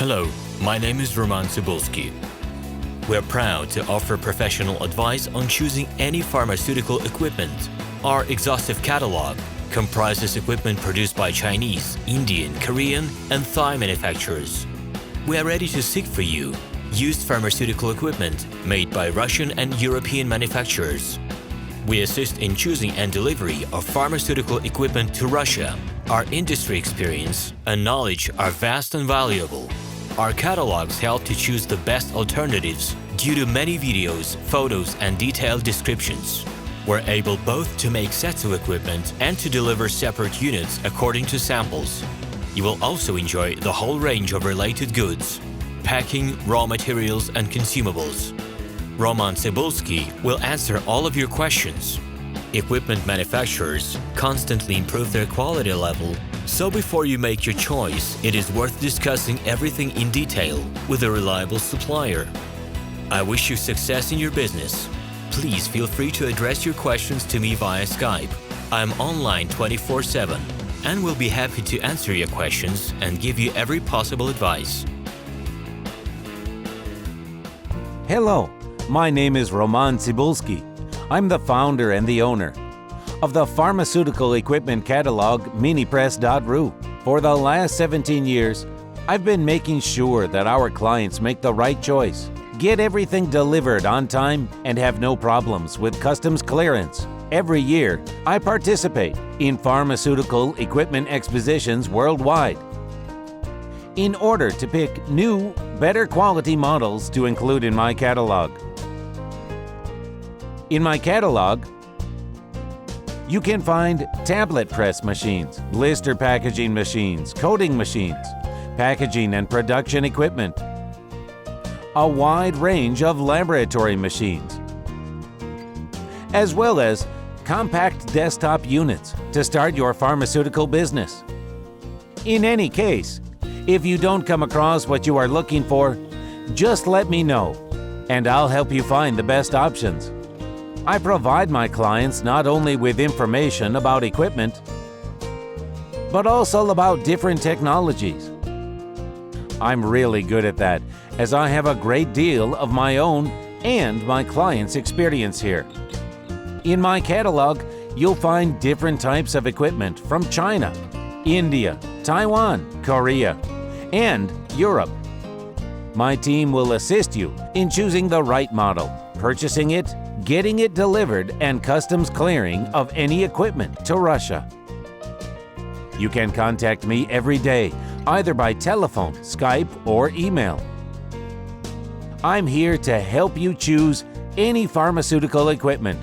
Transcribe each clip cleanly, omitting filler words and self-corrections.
Hello, my name is RomanTsibulsky. We're proud to offer professional advice on choosing any pharmaceutical equipment. Our exhaustive catalog comprises equipment produced by Chinese, Indian, Korean, and Thai manufacturers. We are ready to seek for you used pharmaceutical equipment made by Russian and European manufacturers. We assist in choosing and delivery of pharmaceutical equipment to Russia. Our industry experience and knowledge are vast and valuable. Our catalogs help to choose the best alternatives due to many videos, photos, and detailed descriptions. We're able both to make sets of equipment and to deliver separate units according to samples. You will also enjoy the whole range of related goods, packing, raw materials, and consumables. RomanTsibulsky will answer all of your questions. Equipment manufacturers constantly improve their quality level, so before you make your choice, it is worth discussing everything in detail with a reliable supplier. I wish you success in your business. Please feel free to address your questions to me via Skype. I'm online 24/7 and will be happy to answer your questions and give you every possible advice. Hello, my name is RomanTsibulsky. I'm the founder and the owner of the pharmaceutical equipment catalog Minipress.ru. For the last 17 years, I've been making sure that our clients make the right choice, get everything delivered on time, and have no problems with customs clearance. Every year, I participate in pharmaceutical equipment expositions worldwide in order to pick new, better quality models to include in my catalog. In my catalog, you can find tablet press machines, blister packaging machines, coating machines, packaging and production equipment, a wide range of laboratory machines, as well as compact desktop units to start your pharmaceutical business. In any case, if you don't come across what you are looking for, just let me know, and I'll help you find the best options. I provide my clients not only with information about equipment, but also about different technologies. I'm really good at that, as I have a great deal of my own and my clients' experience here. In my catalog, you'll find different types of equipment from China, India, Taiwan, Korea, and Europe. My team will assist you in choosing the right model, purchasing it, getting it delivered, and customs clearing of any equipment to Russia. You can contact me every day, either by telephone, Skype, or email. I'm here to help you choose any pharmaceutical equipment,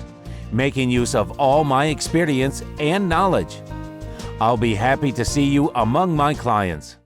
making use of all my experience and knowledge. I'll be happy to see you among my clients.